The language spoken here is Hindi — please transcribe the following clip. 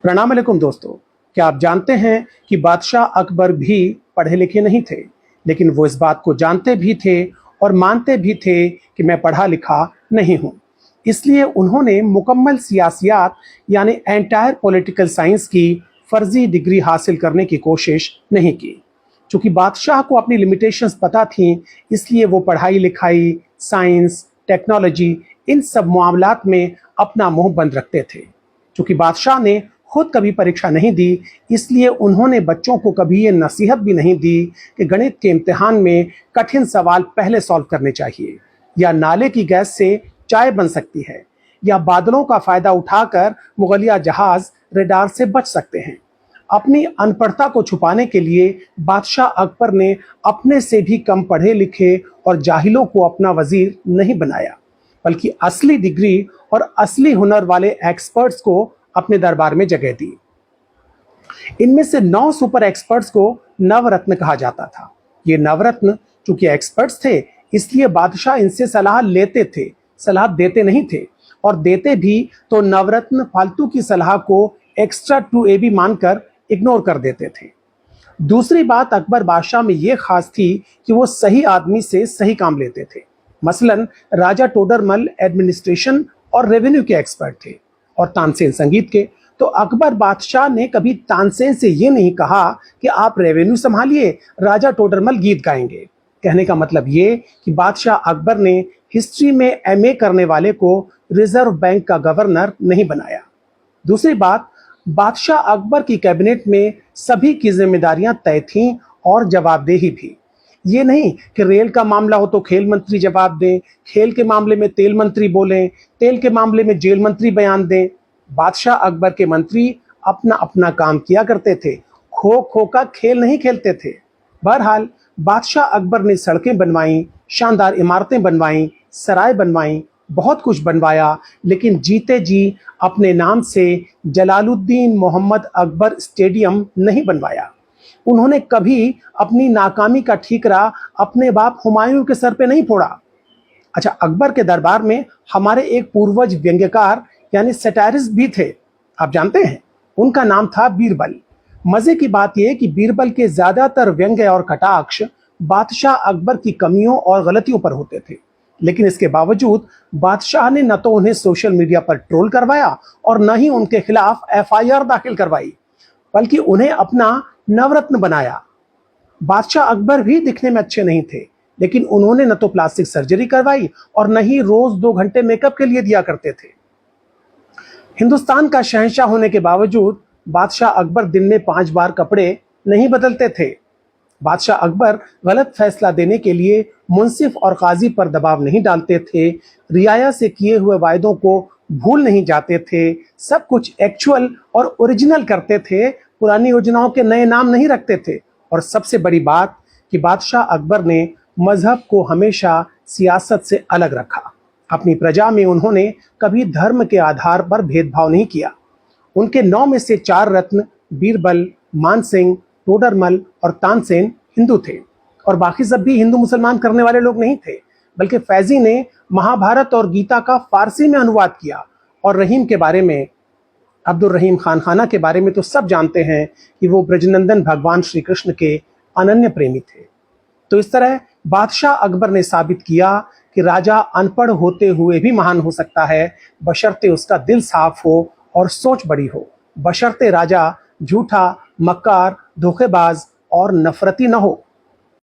प्रणाम अलैकुम दोस्तों। क्या आप जानते हैं कि बादशाह अकबर भी पढ़े लिखे नहीं थे, लेकिन वो इस बात को जानते भी थे और मानते भी थे कि मैं पढ़ा लिखा नहीं हूं। इसलिए उन्होंने मुकम्मल सियासियात यानी एंटायर पॉलिटिकल साइंस की फर्जी डिग्री हासिल करने की कोशिश नहीं की। चूंकि बादशाह को अपनी लिमिटेशंस पता थी, इसलिए वो पढ़ाई लिखाई, साइंस, टेक्नोलॉजी इन सब मामलात में अपना मुंह बंद रखते थे। चूंकि बादशाह ने खुद कभी परीक्षा नहीं दी, इसलिए उन्होंने बच्चों को कभी ये नसीहत भी नहीं दी कि गणित के इम्तिहान में कठिन सवाल पहले सॉल्व करने चाहिए, या नाले की गैस से चाय बन सकती है, या बादलों का फायदा उठाकर मुगलिया जहाज रेडार से बच सकते हैं। अपनी अनपढ़ता को छुपाने के लिए बादशाह अकबर ने अपने से भी कम पढ़े लिखे और जाहिलों को अपना वजीर नहीं बनाया, बल्कि असली डिग्री और असली हुनर वाले एक्सपर्ट्स को अपने दरबार में जगह दी। इनमें से 9 सुपर एक्सपर्ट्स को नवरत्न कहा जाता था। ये नवरत्न चूंकि एक्सपर्ट्स थे, इसलिए बादशाह इनसे सलाह लेते थे, सलाह देते नहीं थे, और देते भी तो नवरत्न फालतू की सलाह को एक्स्ट्रा टू ए बी मानकर इग्नोर कर देते थे। दूसरी बात अकबर बादशाह में ये खास थी कि वो सही आदमी से सही काम लेते थे। मसलन राजा टोडरमल एडमिनिस्ट्रेशन और रेवेन्यू के एक्सपर्ट थे और तानसेन संगीत के। तो अकबर बादशाह ने कभी तानसेन से ये नहीं कहा कि आप रेवेन्यू संभालिए, राजा टोडरमल गीत गाएंगे। कहने का मतलब ये कि बादशाह अकबर ने हिस्ट्री में एमए करने वाले को रिजर्व बैंक का गवर्नर नहीं बनाया। दूसरी बात, बादशाह अकबर की कैबिनेट में सभी की जिम्मेदारियां तय थीं और जवाबदेही भी। ये नहीं कि रेल का मामला हो तो खेल मंत्री जवाब दें, खेल के मामले में तेल मंत्री बोलें, तेल के मामले में जेल मंत्री बयान दें। बादशाह अकबर के मंत्री अपना अपना काम किया करते थे, खो खो का खेल नहीं खेलते थे। बहरहाल बादशाह अकबर ने सड़कें बनवाई, शानदार इमारतें बनवाई, सराय बनवाई, बहुत कुछ बनवाया, लेकिन जीते जी अपने नाम से जलालुद्दीन मोहम्मद अकबर स्टेडियम नहीं बनवाया। उन्होंने कभी अपनी नाकामी का ठीकरा अपने बाप हुमायूं के सर पे नहीं फोड़ा। अच्छा, अकबर के दरबार में हमारे एक पूर्वज व्यंग्यकार यानी सैटारिस्ट भी थे, आप जानते हैं, उनका नाम था बीरबल। मजे की बात यह कि बीरबल के ज्यादातर व्यंग्य और कटाक्ष बादशाह अकबर की कमियों और गलतियों पर होते थे, लेकिन इसके बावजूद बादशाह ने न तो उन्हें सोशल मीडिया पर ट्रोल करवाया और न ही उनके खिलाफ एफआईआर दाखिल करवाई, बल्कि उन्हें अपना नवरत्न बनाया। बादशाह अकबर भी दिखने में अच्छे नहीं थे, लेकिन उन्होंने न तो प्लास्टिक सर्जरी करवाई और न ही रोज 2 घंटे मेकअप के लिए दिया करते थे। हिंदुस्तान का शहंशाह होने के बावजूद बादशाह अकबर दिन में 5 बार कपड़े नहीं बदलते थे। बादशाह अकबर गलत फैसला देने के लिए मुंसिफ और काजी पर दबाव नहीं डालते थे, रियाया से किए हुए वायदों को भूल नहीं जाते थे, सब कुछ एक्चुअल और ओरिजिनल करते थे, पुरानी योजनाओं के नए नाम नहीं रखते थे। और सबसे बड़ी बात कि बादशाह अकबर ने मजहब को हमेशा सियासत से अलग रखा। अपनी प्रजा में उन्होंने कभी धर्म के आधार पर भेदभाव नहीं किया। उनके 9 में से 4 रत्न बीरबल, मानसिंह, टोडरमल और तानसेन हिंदू थे, और बाकी सब भी हिंदू मुसलमान करने वाले लोग नहीं थे, बल्कि फैजी ने महाभारत और गीता का फारसी में अनुवाद किया। और रहीम के बारे में, अब्दुल रहीम खान खाना के बारे में तो सब जानते हैं कि वो ब्रजनंदन भगवान श्री कृष्ण के अनन्य प्रेमी थे। तो इस तरह बादशाह अकबर ने साबित किया कि राजा अनपढ़ होते हुए भी महान हो सकता है, बशर्ते उसका दिल साफ हो और सोच बड़ी हो, बशर्ते राजा झूठा, मक्कार, धोखेबाज और नफरती न हो।